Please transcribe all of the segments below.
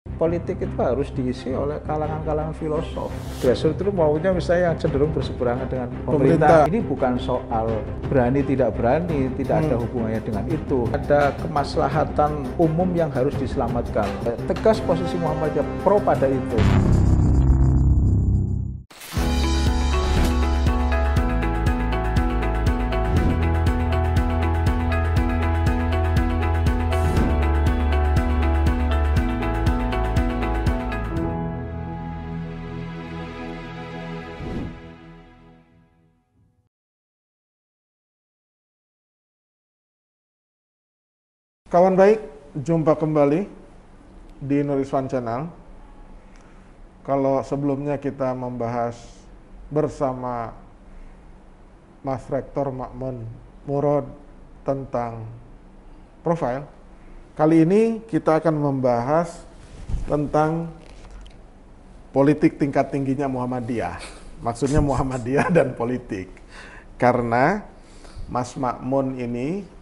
Politik itu harus diisi oleh kalangan-kalangan filosof. Grassroots itu maunya misalnya yang cenderung berseberangan dengan pemerintah. Ini bukan soal berani tidak berani, tidak ada hubungannya dengan itu. Ada kemaslahatan umum yang harus diselamatkan. Tegas posisi Muhammadiyah pro pada itu. Kawan baik, jumpa kembali di Nuriswan Channel. Kalau sebelumnya kita membahas bersama Mas Rektor Ma'mun Murad tentang profil, kali ini kita akan membahas tentang politik tingkat tingginya Muhammadiyah. Maksudnya Muhammadiyah dan politik. Karena Mas Ma'mun ini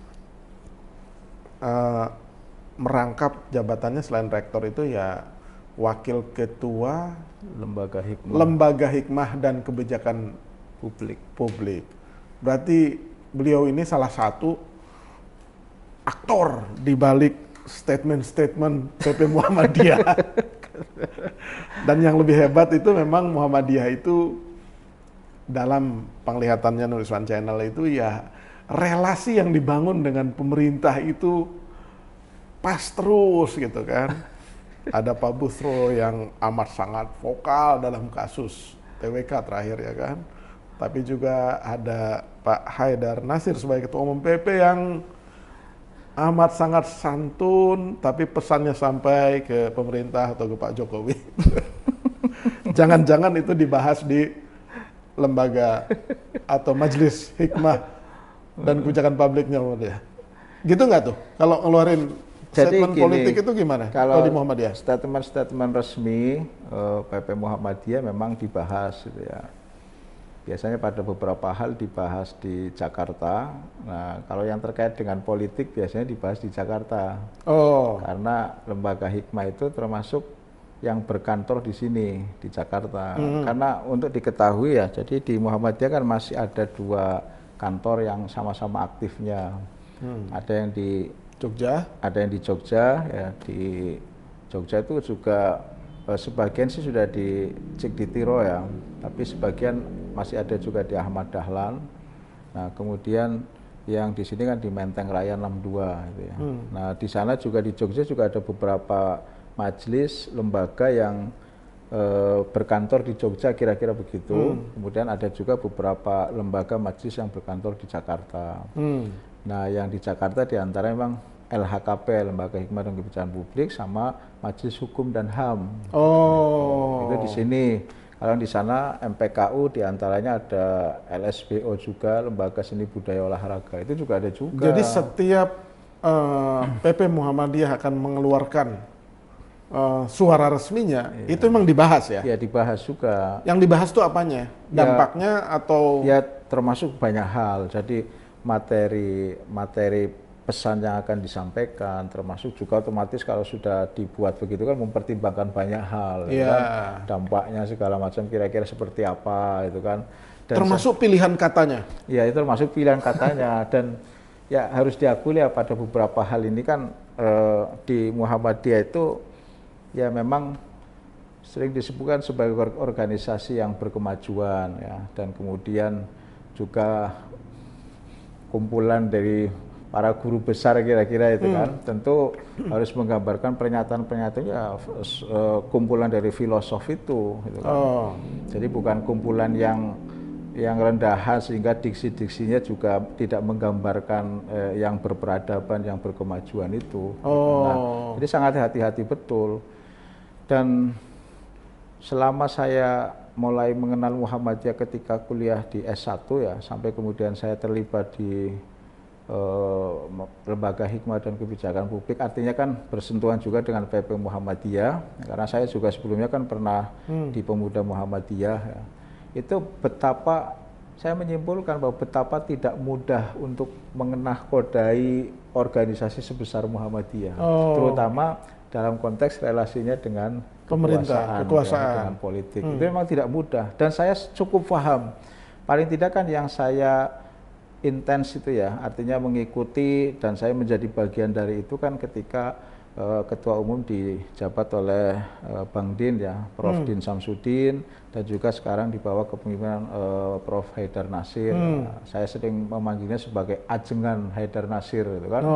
merangkap jabatannya selain rektor itu ya wakil ketua lembaga hikmah dan kebijakan publik. Berarti beliau ini salah satu aktor di balik statement-statement PP Muhammadiyah. Dan yang lebih hebat itu memang Muhammadiyah itu dalam penglihatannya Nuriswan Channel itu ya relasi yang dibangun dengan pemerintah itu pas terus gitu kan. Ada Pak Busro yang amat sangat vokal dalam kasus TWK terakhir ya kan. Tapi juga ada Pak Haidar Nasir sebagai Ketua Umum PP yang amat sangat santun, tapi pesannya sampai ke pemerintah atau ke Pak Jokowi. Jangan-jangan itu dibahas di lembaga atau majelis hikmah dan kebijakan publiknya Muhammadiyah. Gitu nggak tuh? Kalau ngeluarin statement politik itu gimana? Kalau di Muhammadiyah? Statement resmi PP Muhammadiyah memang dibahas gitu ya. Biasanya pada beberapa hal dibahas di Jakarta. Nah, kalau yang terkait dengan politik biasanya dibahas di Jakarta. Oh. Karena lembaga hikmah itu termasuk yang berkantor di sini di Jakarta. Karena untuk diketahui ya, jadi di Muhammadiyah kan masih ada dua kantor yang sama-sama aktifnya. Ada yang di Jogja, ada yang di Jogja ya. Di Jogja itu juga sebagian sih sudah dicek di Tiro ya, tapi sebagian masih ada juga di Ahmad Dahlan. Nah, kemudian yang di sini kan di Menteng Raya 62 gitu ya. Nah, di sana juga di Jogja juga ada beberapa majelis lembaga yang berkantor di Jogja kira-kira begitu. Kemudian ada juga beberapa lembaga majelis yang berkantor di Jakarta. Nah, yang di Jakarta diantara memang LHKP, Lembaga Hikmah dan Kebijakan Publik, sama Majelis Hukum dan HAM. Oh. Itu di sini. Kalau di sana MPKU diantaranya ada LSBO juga, Lembaga Seni Budaya Olahraga. Itu juga ada juga. Jadi setiap PP Muhammadiyah akan mengeluarkan suara resminya, itu memang dibahas ya? Ya, dibahas juga. Yang dibahas itu apanya? Dampaknya atau? Ya, termasuk banyak hal. Jadi materi pesan yang akan disampaikan, termasuk juga otomatis kalau sudah dibuat begitu kan mempertimbangkan banyak hal, kan? Dampaknya segala macam kira-kira seperti apa itu kan. Dan termasuk pilihan katanya? Ya, itu termasuk pilihan katanya. Dan ya harus diakui ya pada beberapa hal ini kan di Muhammadiyah itu ya memang sering disebutkan sebagai organisasi yang berkemajuan ya, dan kemudian juga kumpulan dari para guru besar kira-kira itu kan, tentu harus menggambarkan pernyataan-pernyataan ya kumpulan dari filosof itu gitu kan. Jadi bukan kumpulan yang rendahan sehingga diksi-diksinya juga tidak menggambarkan yang berperadaban, yang berkemajuan itu. Nah, jadi sangat hati-hati betul. Dan selama saya mulai mengenal Muhammadiyah ketika kuliah di S1 ya, sampai kemudian saya terlibat di Lembaga Hikmah dan Kebijakan Publik, artinya kan bersentuhan juga dengan PP Muhammadiyah, karena saya juga sebelumnya kan pernah di Pemuda Muhammadiyah ya. Itu betapa saya menyimpulkan bahwa betapa tidak mudah untuk mengenahkodai organisasi sebesar Muhammadiyah, terutama dalam konteks relasinya dengan pemerintah, kekuasaan, dengan politik. Itu memang tidak mudah. Dan saya cukup paham. Paling tidak kan yang saya intens itu ya, artinya mengikuti dan saya menjadi bagian dari itu kan ketika Ketua Umum dijabat oleh Bang Din ya, Prof. Din Samsudin, dan juga sekarang di bawah kepemimpinan Prof. Haidar Nasir. Saya sering memanggilnya sebagai ajengan Haidar Nasir gitu kan.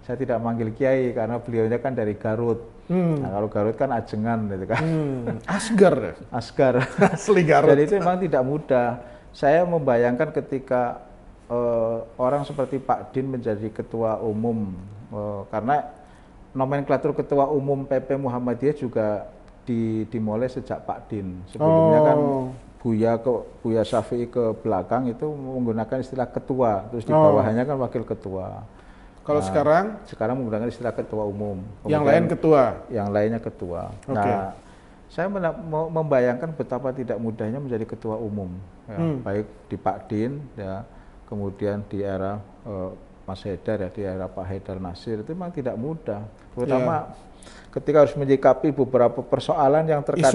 Saya tidak manggil Kiai karena beliaunya kan dari Garut. Nah, kalau Garut kan ajengan gitu kan. Asgar. Asgar. Asli Garut. Dan itu memang tidak mudah. Saya membayangkan ketika orang seperti Pak Din menjadi ketua umum, karena nomenklatur ketua umum PP Muhammadiyah juga dimulai sejak Pak Din. Sebelumnya kan Buya Syafi'i ke belakang itu menggunakan istilah ketua, terus di bawahnya kan wakil ketua. Kalau sekarang menggunakan istilah ketua umum. Yang lain ketua. Yang lainnya ketua. Nah, saya membayangkan betapa tidak mudahnya menjadi ketua umum, ya, baik di Pak Din, ya, kemudian di era Mas Haidar ya, di era Pak Haidar Nasir itu memang tidak mudah, terutama ketika harus menyikapi beberapa persoalan yang terkadang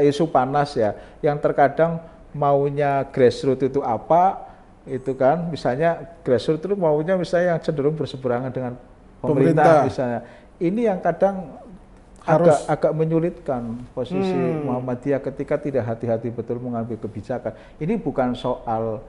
isu panas ya, yang terkadang maunya grassroots itu apa, itu kan, misalnya grassroots itu maunya misalnya yang cenderung berseberangan dengan pemerintah misalnya, ini yang kadang agak menyulitkan posisi Muhammadiyah ketika tidak hati-hati betul mengambil kebijakan. Ini bukan soal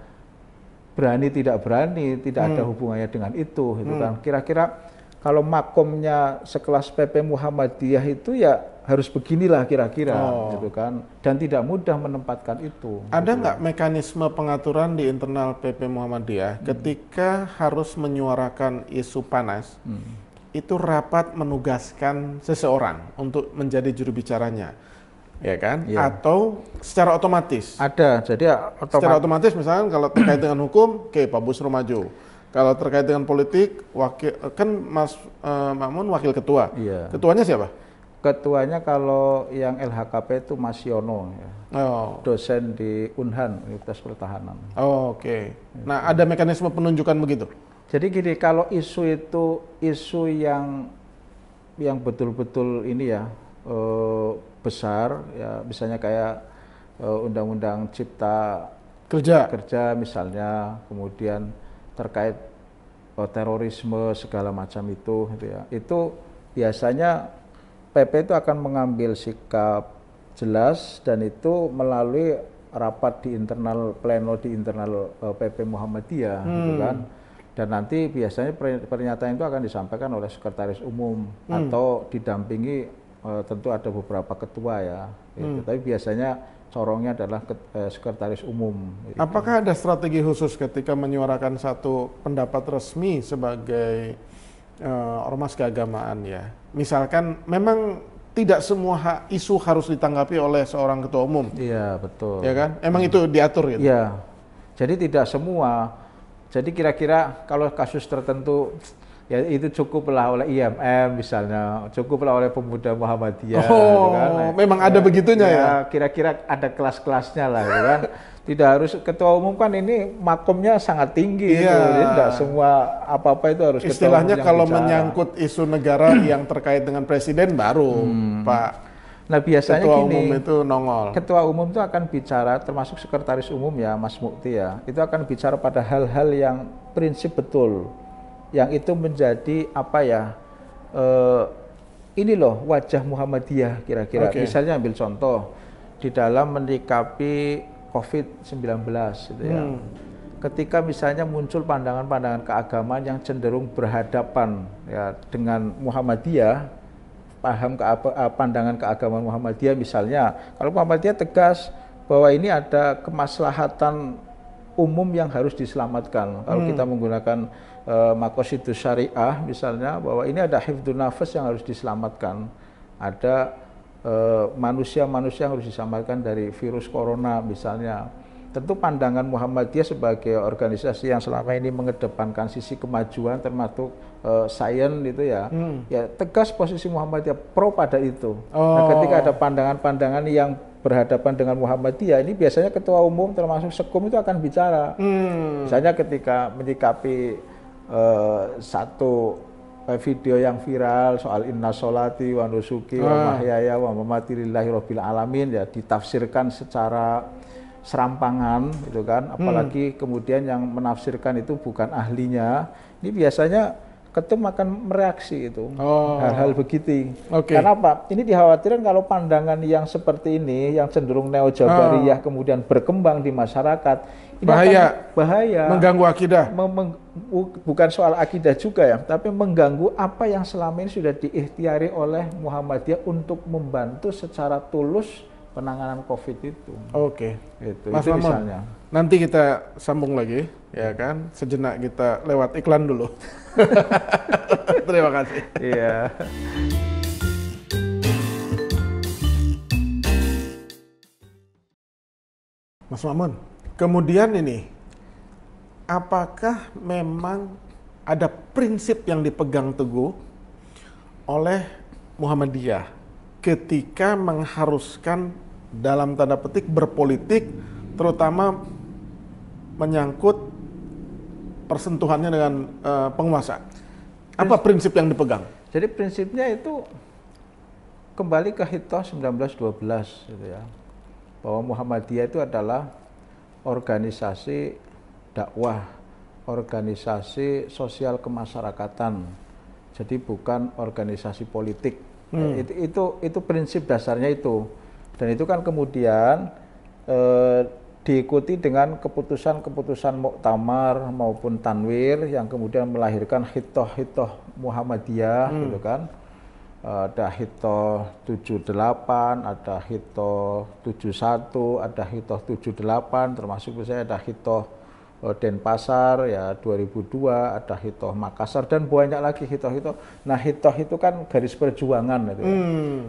berani tidak berani, tidak ada hubungannya dengan itu, gitu kan. Kira-kira kalau makomnya sekelas PP Muhammadiyah itu ya harus beginilah kira-kira, gitu kan. Dan tidak mudah menempatkan itu. Ada nggak mekanisme pengaturan di internal PP Muhammadiyah ketika harus menyuarakan isu panas, itu rapat menugaskan seseorang untuk menjadi juru bicaranya? Ya kan? Atau secara otomatis? Ada, jadi secara otomatis misalnya kalau terkait dengan hukum, Pak Busro maju. Kalau terkait dengan politik, kan Mas Makmun wakil ketua. Ketuanya siapa? Ketuanya kalau yang LHKP itu Mas Yono, ya. Dosen di Unhan, Universitas Pertahanan. Nah, ada mekanisme penunjukan begitu? Jadi gini, kalau isu itu isu yang betul-betul ini ya, besar ya, misalnya kayak undang-undang cipta kerja misalnya, kemudian terkait terorisme segala macam itu gitu ya, itu biasanya PP itu akan mengambil sikap jelas dan itu melalui rapat di internal pleno di internal PP Muhammadiyah gitu kan. Dan nanti biasanya pernyataan itu akan disampaikan oleh sekretaris umum atau didampingi tentu ada beberapa ketua ya, gitu. Tapi biasanya corongnya adalah sekretaris umum. Gitu. Apakah ada strategi khusus ketika menyuarakan satu pendapat resmi sebagai ormas keagamaan ya? Misalkan memang tidak semua isu harus ditanggapi oleh seorang ketua umum. Iya, betul. Ya kan? Emang itu diatur gitu? Iya. Jadi tidak semua. Jadi kira-kira kalau kasus tertentu ya itu cukuplah oleh IMM misalnya, cukuplah oleh Pemuda Muhammadiyah. Gitu kan. Memang ada begitunya ya? Kira-kira ada kelas-kelasnya lah, gitu kan. Tidak harus ketua umum kan ini makomnya sangat tinggi, gitu. Jadi tidak semua apa-apa itu harus ketua umum. Istilahnya kalau menyangkut isu negara yang terkait dengan presiden baru Pak. Nah biasanya ketua gini, umum itu nongol. Ketua umum itu akan bicara, termasuk sekretaris umum ya Mas Mukti ya, itu akan bicara pada hal-hal yang prinsip betul, yang itu menjadi apa ya, ini loh wajah Muhammadiyah kira-kira. Misalnya ambil contoh, di dalam menyikapi COVID-19 gitu ya. Ketika misalnya muncul pandangan-pandangan keagamaan yang cenderung berhadapan ya dengan Muhammadiyah, pandangan keagamaan Muhammadiyah misalnya, kalau Muhammadiyah tegas bahwa ini ada kemaslahatan umum yang harus diselamatkan. Kalau kita menggunakan maqasidus syariah misalnya, bahwa ini ada hifdzun nafas yang harus diselamatkan, ada manusia-manusia yang harus diselamatkan dari virus corona misalnya. Tentu pandangan Muhammadiyah sebagai organisasi yang selama ini mengedepankan sisi kemajuan termasuk sains itu ya, ya tegas posisi Muhammadiyah pro pada itu. Nah, ketika ada pandangan-pandangan yang berhadapan dengan Muhammadiyah, ini biasanya ketua umum termasuk sekum itu akan bicara. Misalnya ketika menyikapi satu video yang viral soal inna sholati wa nusuki wa mahyaya wa mamati lillahi rabbil alamin ya ditafsirkan secara serampangan gitu kan, apalagi kemudian yang menafsirkan itu bukan ahlinya, ini biasanya ketum akan mereaksi itu hal-hal begitu. Karena apa? Ini dikhawatirkan kalau pandangan yang seperti ini yang cenderung neo-jabariyah kemudian berkembang di masyarakat, ini bahaya, mengganggu akidah. Bukan soal akidah juga ya, tapi mengganggu apa yang selama ini sudah diikhtiari oleh Muhammadiyah untuk membantu secara tulus penanganan COVID itu. Itu Mas Mamun, misalnya. nanti kita sambung lagi, ya kan? Sejenak kita lewat iklan dulu. Terima kasih. Iya. Mas Mamun, kemudian ini, apakah memang ada prinsip yang dipegang teguh oleh Muhammadiyah ketika mengharuskan dalam tanda petik berpolitik, terutama menyangkut persentuhannya dengan penguasa? Apa prinsip yang dipegang? Jadi prinsipnya itu kembali ke Hitoh 1912 gitu ya. Bahwa Muhammadiyah itu adalah organisasi dakwah, organisasi sosial kemasyarakatan. Jadi bukan organisasi politik. Itu prinsip dasarnya itu. Dan itu kan kemudian diikuti dengan keputusan-keputusan muktamar maupun tanwir yang kemudian melahirkan hitoh-hitoh Muhammadiyah gitu kan. Ada hitoh 78, ada hitoh 71, ada hitoh 78, termasuk misalnya ada hitoh Denpasar ya 2002, ada hitoh Makassar dan banyak lagi hitoh-hitoh. Nah hitoh itu kan garis perjuangan gitu.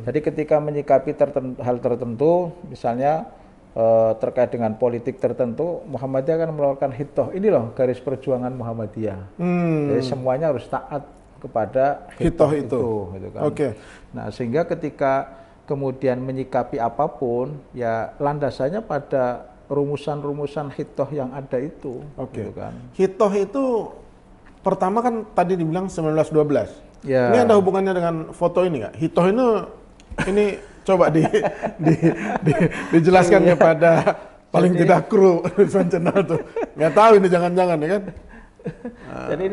Jadi ketika menyikapi hal tertentu, misalnya terkait dengan politik tertentu, Muhammadiyah akan mengeluarkan hitoh. Ini loh garis perjuangan Muhammadiyah. Jadi semuanya harus taat kepada hitoh itu gitu kan. Nah sehingga ketika kemudian menyikapi apapun ya landasannya pada rumusan-rumusan hitoh yang ada itu. Gitu kan. Hitoh itu pertama kan tadi dibilang 1912. Ya. Ini ada hubungannya dengan foto ini nggak? Hitoh ini coba dijelaskan kepada paling tidak kru Nurul Channel tuh. Nggak tahu ini jangan-jangan ya kan? Jadi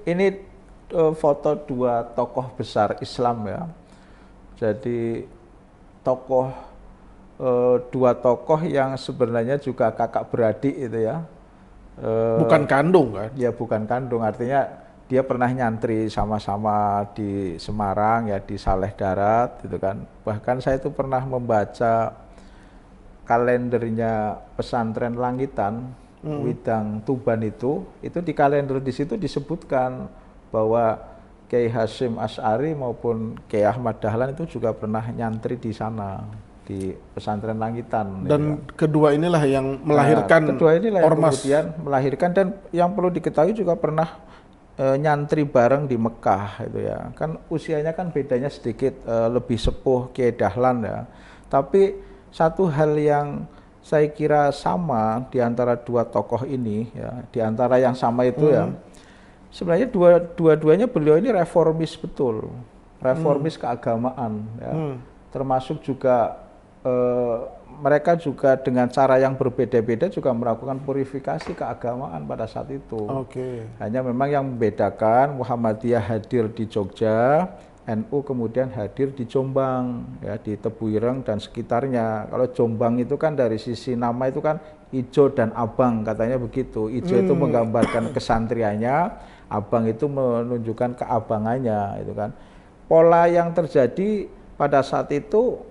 ini foto dua tokoh besar Islam ya. Jadi dua tokoh yang sebenarnya juga kakak beradik itu ya. Bukan kandung kan? Ya bukan kandung, artinya dia pernah nyantri sama-sama di Semarang ya, di Saleh Darat gitu kan. Bahkan saya itu pernah membaca kalendernya pesantren Langitan Widang Tuban itu di kalender di situ disebutkan bahwa Kiai Hasyim Asy'ari maupun Kiai Ahmad Dahlan itu juga pernah nyantri di sana di pesantren Langitan. Dan kedua inilah yang melahirkan ormas. Kemudian melahirkan, dan yang perlu diketahui juga pernah nyantri bareng di Mekah itu ya. Kan usianya kan bedanya sedikit lebih sepuh Kiai Dahlan ya. Tapi satu hal yang saya kira sama di antara dua tokoh ini ya, di antara yang sama itu ya. Sebenarnya dua-duanya beliau ini reformis betul, reformis keagamaan, ya. Termasuk juga mereka juga dengan cara yang berbeda-beda juga melakukan purifikasi keagamaan pada saat itu. Hanya memang yang membedakan Muhammadiyah hadir di Jogja, NU kemudian hadir di Jombang, ya, di Tebuireng dan sekitarnya. Kalau Jombang itu kan dari sisi nama itu kan ijo dan abang, katanya begitu. Ijo itu menggambarkan kesantriannya, abang itu menunjukkan keabangannya, itu kan. Pola yang terjadi pada saat itu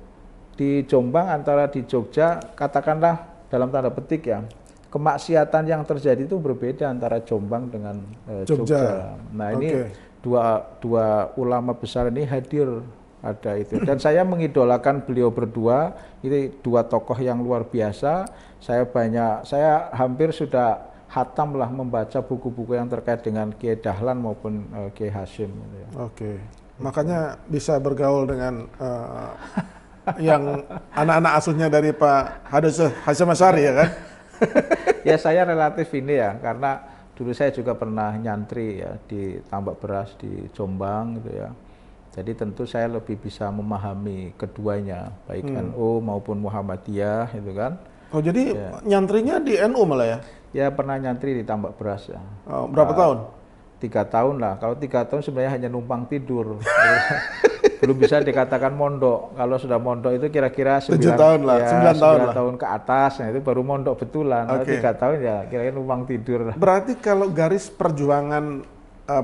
di Jombang antara di Jogja, katakanlah dalam tanda petik ya, kemaksiatan yang terjadi itu berbeda antara Jombang dengan Jogja. Nah ini dua ulama besar ini hadir ada itu, dan saya mengidolakan beliau berdua. Ini dua tokoh yang luar biasa. Saya hampir sudah hatam lah membaca buku-buku yang terkait dengan Kiai Dahlan maupun Kiai Hasyim. Makanya bisa bergaul dengan yang anak-anak asuhnya dari Pak Hasyim Asy'ari ya kan? Ya saya relatif ini ya, karena dulu saya juga pernah nyantri ya di tambak beras di Jombang gitu ya. Jadi tentu saya lebih bisa memahami keduanya, baik NU maupun Muhammadiyah itu kan. Oh, jadi nyantrinya di NU malah ya? Ya pernah nyantri di tambak beras ya. Oh, berapa tahun? 3 tahun lah. Kalau 3 tahun sebenarnya hanya numpang tidur. Belum bisa dikatakan mondok. Kalau sudah mondok itu kira-kira 7 tahun lah, ya, 9 tahun lah. tahun ke atas, nah itu baru mondok betulan. Kalau 3 tahun ya kira-kira numpang tidur. Berarti kalau garis perjuangan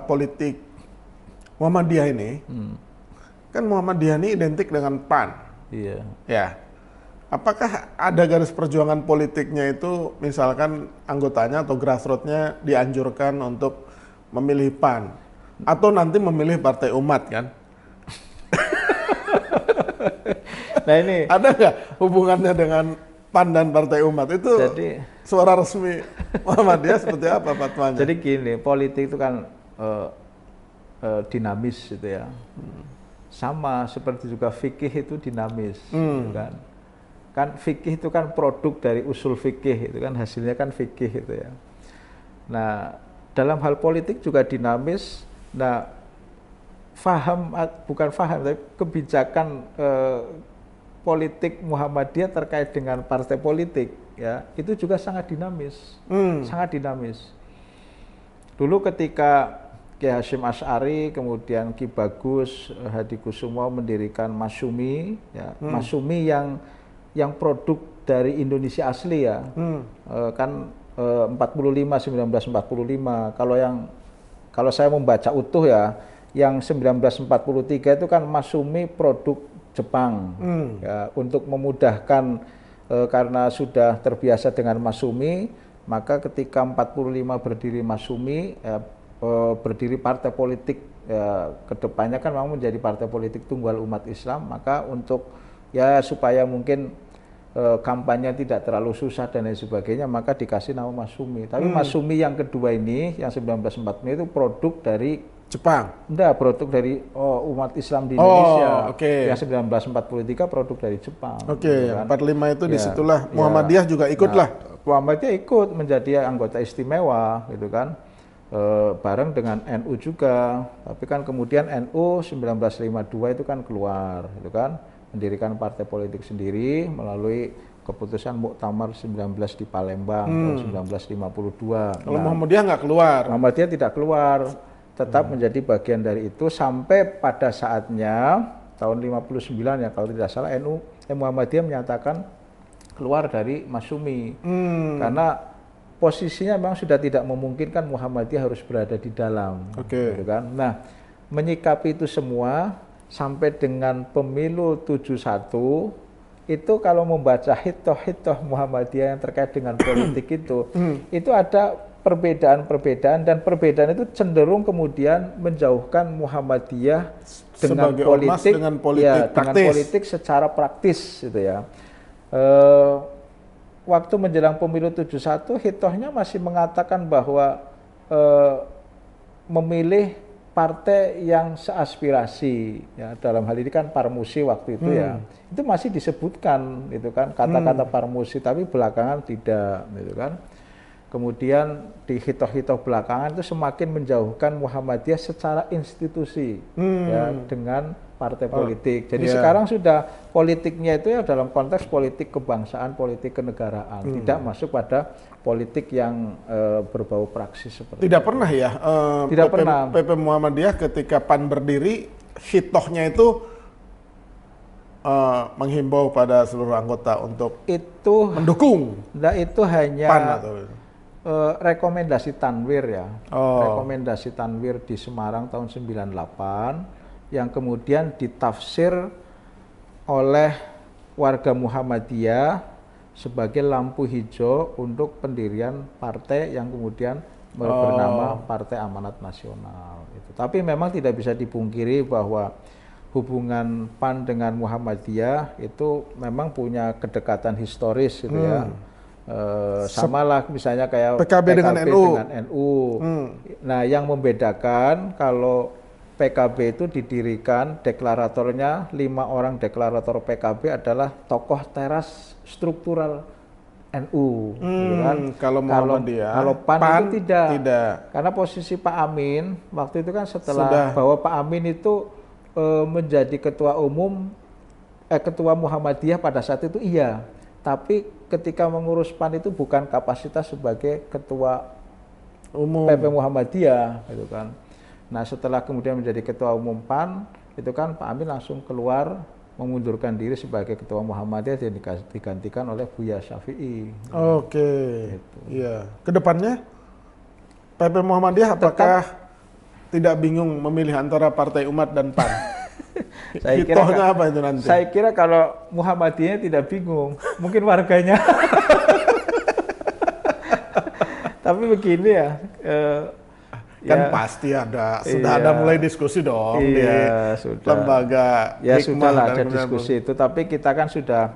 politik Muhammadiyah ini, kan Muhammadiyah ini identik dengan PAN. Iya. Ya. Apakah ada garis perjuangan politiknya itu, misalkan anggotanya atau grassroots-nya dianjurkan untuk memilih PAN, atau nanti memilih Partai Umat kan? Nah ini ada nggak hubungannya dengan PAN dan Partai Umat itu? Jadi suara resmi Muhammadiyah seperti apa fatwanya? Jadi gini, politik itu kan dinamis gitu ya. Sama seperti juga fikih itu dinamis, gitu kan. Kan fikih itu kan produk dari usul fikih, itu kan hasilnya kan fikih itu ya. Nah, dalam hal politik juga dinamis. Nah, bukan faham, tapi kebijakan politik Muhammadiyah terkait dengan partai politik ya, itu juga sangat dinamis, sangat dinamis. Dulu ketika Kiai Hasyim Asy'ari, kemudian Ki Bagus Hadikusumo mendirikan Masyumi, ya, Masyumi yang produk dari Indonesia asli ya, kan 1945. Kalau saya membaca utuh ya, yang 1943 itu kan Masyumi produk Jepang, ya, untuk memudahkan karena sudah terbiasa dengan Masyumi, maka ketika 45 berdiri Masyumi, berdiri partai politik, kedepannya kan memang menjadi partai politik tunggal umat Islam, maka untuk ya supaya mungkin kampanye tidak terlalu susah dan lain sebagainya, maka dikasih nama Masyumi. Tapi Masyumi yang kedua ini, yang 1945 itu produk dari Jepang? Enggak, produk dari umat Islam di Indonesia. Yang 1943 produk dari Jepang. Gitu kan. 45 itu disitulah Muhammadiyah juga ikutlah. Muhammadiyah ikut menjadi anggota istimewa gitu kan. Bareng dengan NU juga. Tapi kan kemudian NU 1952 itu kan keluar gitu kan. Mendirikan partai politik sendiri melalui keputusan Muktamar 19 di Palembang tahun 1952. Kalau Muhammadiyah nggak keluar? Muhammadiyah tidak keluar, tetap menjadi bagian dari itu sampai pada saatnya tahun 59 ya kalau tidak salah Muhammadiyah menyatakan keluar dari Masyumi. Karena posisinya memang sudah tidak memungkinkan Muhammadiyah harus berada di dalam. Gitu kan? Nah, menyikapi itu semua sampai dengan pemilu 71 itu kalau membaca hitoh-hitoh Muhammadiyah yang terkait dengan politik itu ada perbedaan-perbedaan, dan perbedaan itu cenderung kemudian menjauhkan Muhammadiyah dengan politik, dengan politik, dengan politik secara praktis gitu ya. Waktu menjelang pemilu 71 hitohnya masih mengatakan bahwa memilih partai yang seaspirasi ya, dalam hal ini kan Parmusi waktu itu ya, itu masih disebutkan itu kan kata-kata Parmusi, tapi belakangan tidak gitu kan. Kemudian di hitoh-hitoh belakangan itu semakin menjauhkan Muhammadiyah secara institusi ya, dengan partai politik. Jadi sekarang sudah politiknya itu ya dalam konteks politik kebangsaan, politik kenegaraan, tidak masuk pada politik yang berbau praksis seperti tidak itu. Pernah ya tidak pernah PP Muhammadiyah ketika PAN berdiri hitohnya itu menghimbau pada seluruh anggota untuk itu mendukung. Nah, itu hanya PAN atau rekomendasi Tanwir ya. Rekomendasi Tanwir di Semarang tahun 98 yang kemudian ditafsir oleh warga Muhammadiyah sebagai lampu hijau untuk pendirian partai yang kemudian bernama Partai Amanat Nasional. Tapi memang tidak bisa dipungkiri bahwa hubungan PAN dengan Muhammadiyah itu memang punya kedekatan historis gitu ya. Samalah misalnya kayak PKB dengan NU. Nah, yang membedakan kalau PKB itu didirikan deklaratornya 5 orang deklarator PKB adalah tokoh teras struktural NU, gitu kan. Kalau Muhammadiyah, Kalau PAN itu tidak. Karena posisi Pak Amin waktu itu kan setelah bahwa Pak Amin itu menjadi ketua Muhammadiyah pada saat itu iya. Tapi ketika mengurus PAN itu bukan kapasitas sebagai ketua umum PP Muhammadiyah, gitu kan. Nah, setelah kemudian menjadi ketua umum PAN, itu kan Pak Amin langsung keluar mengundurkan diri sebagai ketua Muhammadiyah dan digantikan oleh Buya Syafi'i. Oke. Gitu. Iya. Kedepannya PP Muhammadiyah apakah tidak bingung memilih antara Partai Umat dan PAN? Hitohnya apa itu nanti? Saya kira kalau Muhammadiyah tidak bingung, mungkin warganya. Tapi begini ya. Kan pasti sudah ada mulai diskusi dong di lembaga ya sudah lah ada diskusi itu, tapi kita kan sudah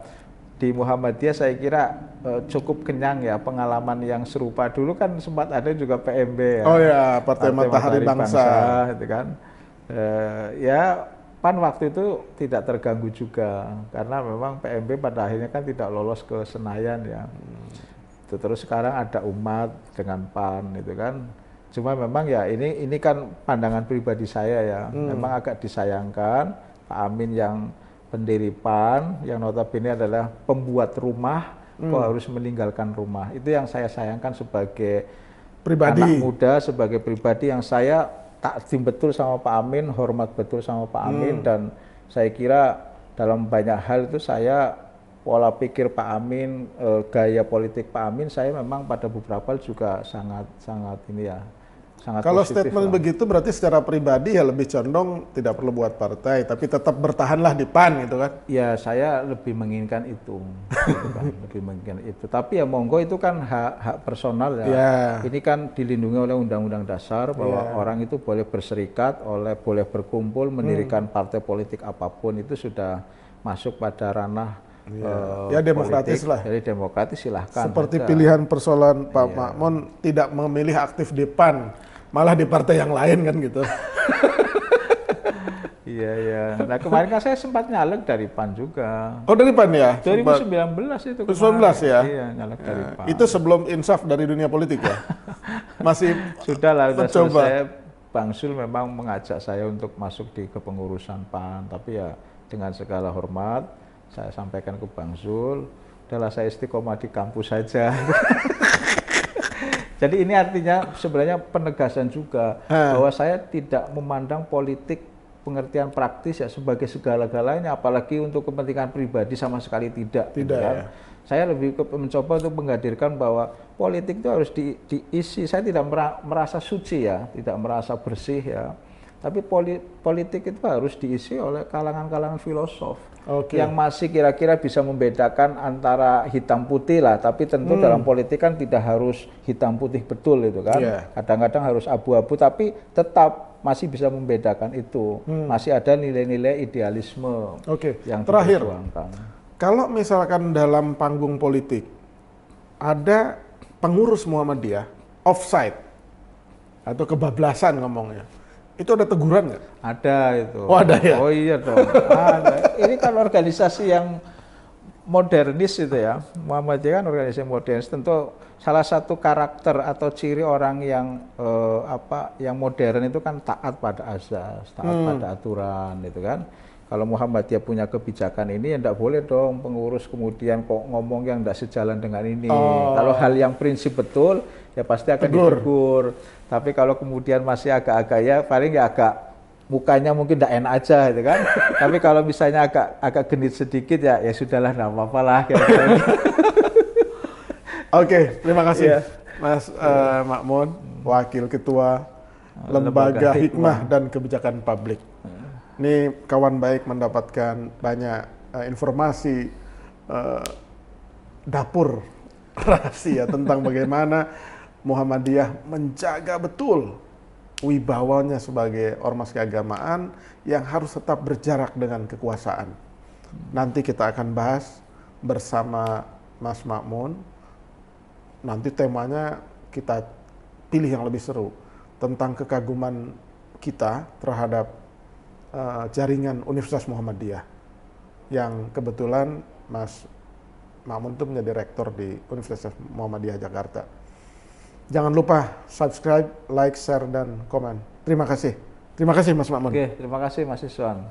di Muhammadiyah saya kira cukup kenyang ya pengalaman yang serupa. Dulu kan sempat ada juga PMB ya. Oh ya, Partai Matahari Bangsa itu kan. Ya PAN waktu itu tidak terganggu juga karena memang PMB pada akhirnya kan tidak lolos ke Senayan ya. Terus sekarang ada Umat dengan PAN itu kan. Cuma memang ya ini kan pandangan pribadi saya ya, memang agak disayangkan Pak Amin yang pendiri PAN, yang notabene adalah pembuat rumah, kok harus meninggalkan rumah. Itu yang saya sayangkan sebagai pribadi, anak muda, sebagai pribadi yang saya takdim betul sama Pak Amin, hormat betul sama Pak Amin, dan saya kira dalam banyak hal itu saya pola pikir Pak Amin, gaya politik Pak Amin, saya memang pada beberapa juga sangat ini ya. Kalau statement begitu berarti secara pribadi ya lebih condong tidak perlu buat partai, tapi tetap bertahanlah di PAN gitu kan? Ya saya lebih menginginkan itu, gitu kan, lebih menginginkan itu. Tapi ya monggo itu kan hak personal ya. Ini kan dilindungi oleh Undang-Undang Dasar bahwa orang itu boleh berserikat, boleh berkumpul, mendirikan partai politik apapun, itu sudah masuk pada ranah ya demokratis politik. lah. Jadi demokratis silahkan. Seperti pilihan persoalan Pak Makmun tidak memilih aktif di PAN, malah di partai yang lain kan gitu. Iya. Nah kemarin kan saya sempat nyalek dari PAN juga. Oh dari PAN ya? 2019 itu. 2019 ya? Iya nyalek dari PAN. Itu sebelum insaf dari dunia politik ya? Masih sudah lah, sudah selesai. Bang Sul memang mengajak saya untuk masuk di kepengurusan PAN, tapi ya dengan segala hormat saya sampaikan ke Bang Zul, udahlah saya istiqomah di kampus saja. Jadi ini artinya sebenarnya penegasan juga bahwa saya tidak memandang politik pengertian praktis ya sebagai segala-galanya, apalagi untuk kepentingan pribadi sama sekali tidak. Tidak ya. Saya lebih mencoba untuk menghadirkan bahwa politik itu harus diisi. Saya tidak merasa suci ya, tidak merasa bersih ya. Tapi politik itu harus diisi oleh kalangan-kalangan filosof yang masih kira-kira bisa membedakan antara hitam putih lah. Tapi tentu dalam politik kan tidak harus hitam putih betul itu kan. Kadang-kadang harus abu-abu, tapi tetap masih bisa membedakan itu. Masih ada nilai-nilai idealisme yang terakhir. diperjuangkan. Kalau misalkan dalam panggung politik ada pengurus Muhammadiyah offside atau kebablasan ngomongnya, itu ada teguran nggak? Ada itu. Oh ada ya? Oh iya dong. Ada. Ini kan organisasi yang modernis itu ya. Muhammadiyah kan organisasi modernis. Tentu salah satu karakter atau ciri orang yang yang modern itu kan taat pada azas, taat pada aturan itu kan. Kalau Muhammadiyah punya kebijakan ini, ya tidak boleh dong pengurus kemudian kok ngomong yang tidak sejalan dengan ini. Kalau hal yang prinsip betul, ya pasti akan ditegur. Tapi kalau kemudian masih agak-agak ya, paling ya agak mukanya mungkin tidak enak aja, gitu kan. Tapi kalau misalnya agak genit sedikit ya, ya sudahlah, tidak apa-apa lah. Oke, terima kasih, Mas Makmun, Wakil Ketua Lembaga Hikmah dan Kebijakan Publik. Ini kawan baik mendapatkan banyak informasi dapur rahasia tentang bagaimana Muhammadiyah menjaga betul wibawanya sebagai ormas keagamaan yang harus tetap berjarak dengan kekuasaan. Nanti kita akan bahas bersama Mas Makmun. Nanti temanya kita pilih yang lebih seru tentang kekaguman kita terhadap jaringan Universitas Muhammadiyah yang kebetulan Mas Ma'mun itu menjadi rektor di Universitas Muhammadiyah Jakarta. Jangan lupa subscribe, like, share, dan komen. Terima kasih. Terima kasih Mas Ma'mun. Oke, terima kasih Mas Iswan.